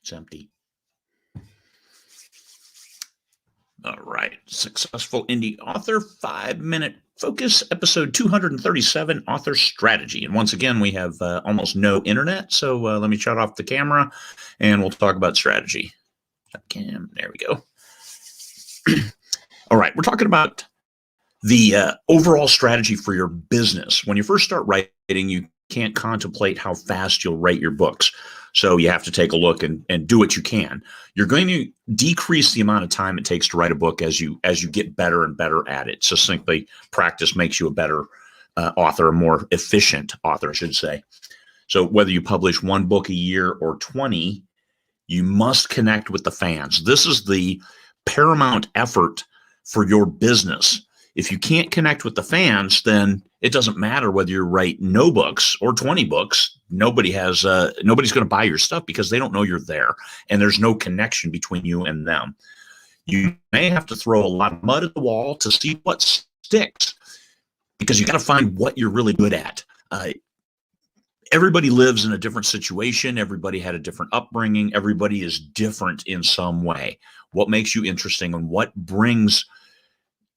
It's empty. All right. Successful Indie Author 5-Minute Focus, episode 237, Author Strategy. And once again, we have almost no internet. So let me shut off the camera and we'll talk about strategy. There we go. All right. We're talking about the overall strategy for your business. When you first start writing, you can't contemplate how fast you'll write your books. So you have to take a look and do what you can. You're going to decrease the amount of time it takes to write a book as you get better and better at it. Succinctly, practice makes you a better author, a more efficient author, I should say. So whether you publish one book a year or 20, you must connect with the fans. This is the paramount effort for your business. If you can't connect with the fans, then it doesn't matter whether you write no books or 20 books. Nobody's going to buy your stuff because they don't know you're there, and there's no connection between you and them. You may have to throw a lot of mud at the wall to see what sticks, because you got to find what you're really good at. Everybody lives in a different situation. Everybody had a different upbringing. Everybody is different in some way. What makes you interesting and what brings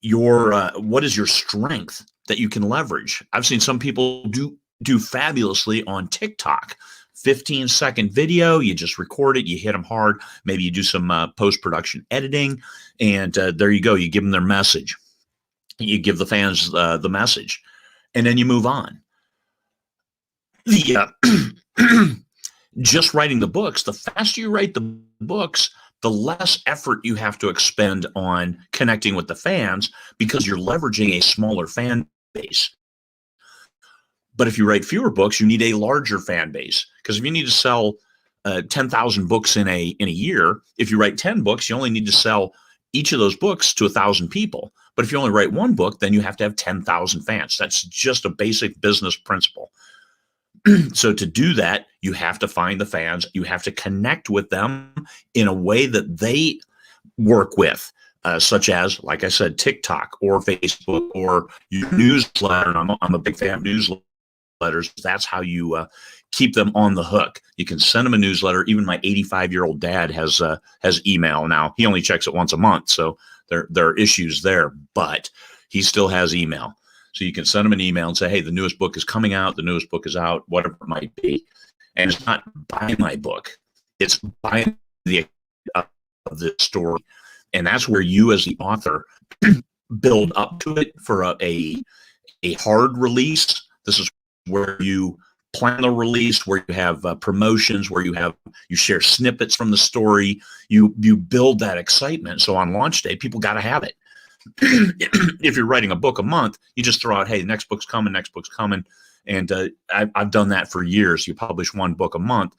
what is your strength that you can leverage? I've seen some people do fabulously on TikTok. 15-second video, you just record it, you hit them hard. Maybe you do some post-production editing, and there you go. You give them their message. You give the fans the message, and then you move on. Just writing the books, the faster you write the books, the less effort you have to expend on connecting with the fans, because you're leveraging a smaller fan base. But if you write fewer books, you need a larger fan base, because if you need to sell 10,000 books in a year, if you write 10 books, you only need to sell each of those books to 1,000 people. But if you only write one book, then you have to have 10,000 fans. That's just a basic business principle. So to do that, you have to find the fans. You have to connect with them in a way that they work with, such as, like I said, TikTok or Facebook or your newsletter. And I'm a big fan of newsletters. That's how you keep them on the hook. You can send them a newsletter. Even my 85-year-old dad has email now. He only checks it once a month, so there are issues there, but he still has email. So you can send them an email and say, hey, the newest book is coming out. The newest book is out, whatever it might be. And it's not buy my book. It's buy the story. And that's where you as the author build up to it for a hard release. This is where you plan the release, where you have promotions, where you share snippets from the story. You build that excitement. So on launch day, people got to have it. If you're writing a book a month, you just throw out, hey, next book's coming. And I've done that for years. You publish one book a month.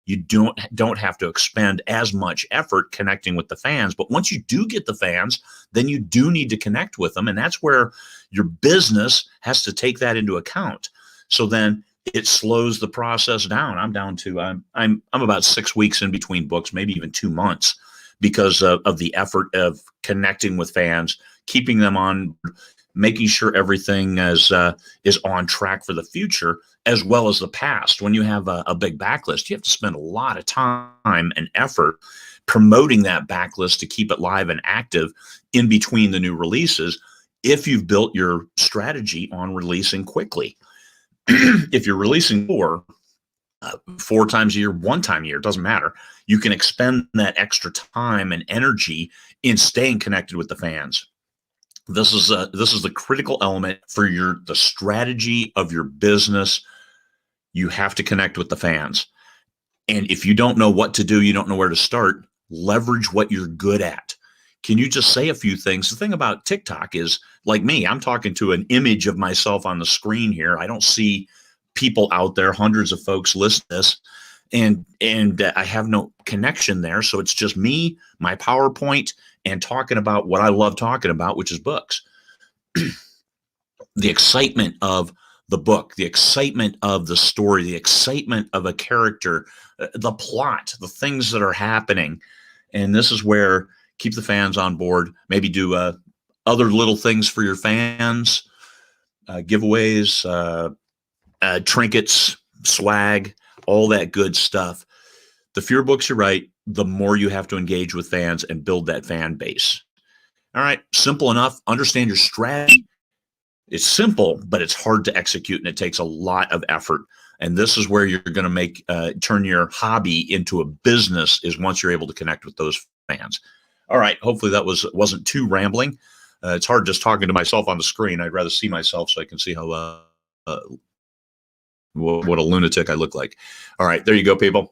You don't have to expend as much effort connecting with the fans. But once you do get the fans, then you do need to connect with them. And that's where your business has to take that into account. So then it slows the process down. I'm down to, I'm about 6 weeks in between books, maybe even 2 months, because of the effort of connecting with fans, keeping them on, making sure everything is on track for the future as well as the past. When you have a big backlist, you have to spend a lot of time and effort promoting that backlist to keep it live and active in between the new releases, if you've built your strategy on releasing quickly. If you're releasing four times a year, one time a year, it doesn't matter. You can expend that extra time and energy in staying connected with the fans. This is the critical element for the strategy of your business. You have to connect with the fans. And if you don't know what to do, you don't know where to start, leverage what you're good at. Can you just say a few things? The thing about TikTok is, like me, I'm talking to an image of myself on the screen here. I don't see people out there, hundreds of folks listen to this, and I have no connection there. So it's just me, my PowerPoint, and talking about what I love talking about, which is books. The excitement of the book, the excitement of the story, the excitement of a character, the plot, the things that are happening. And this is where keep the fans on board, maybe do other little things for your fans, giveaways, trinkets, swag, all that good stuff. the fewer books you write, the more you have to engage with fans and build that fan base. All right, simple enough. Understand your strategy. It's simple, but it's hard to execute, and it takes a lot of effort. And this is where you're going to make turn your hobby into a business, is once you're able to connect with those fans. All right, hopefully that wasn't too rambling. It's hard just talking to myself on the screen. I'd rather see myself so I can see how what a lunatic I look like. All right, there you go, people.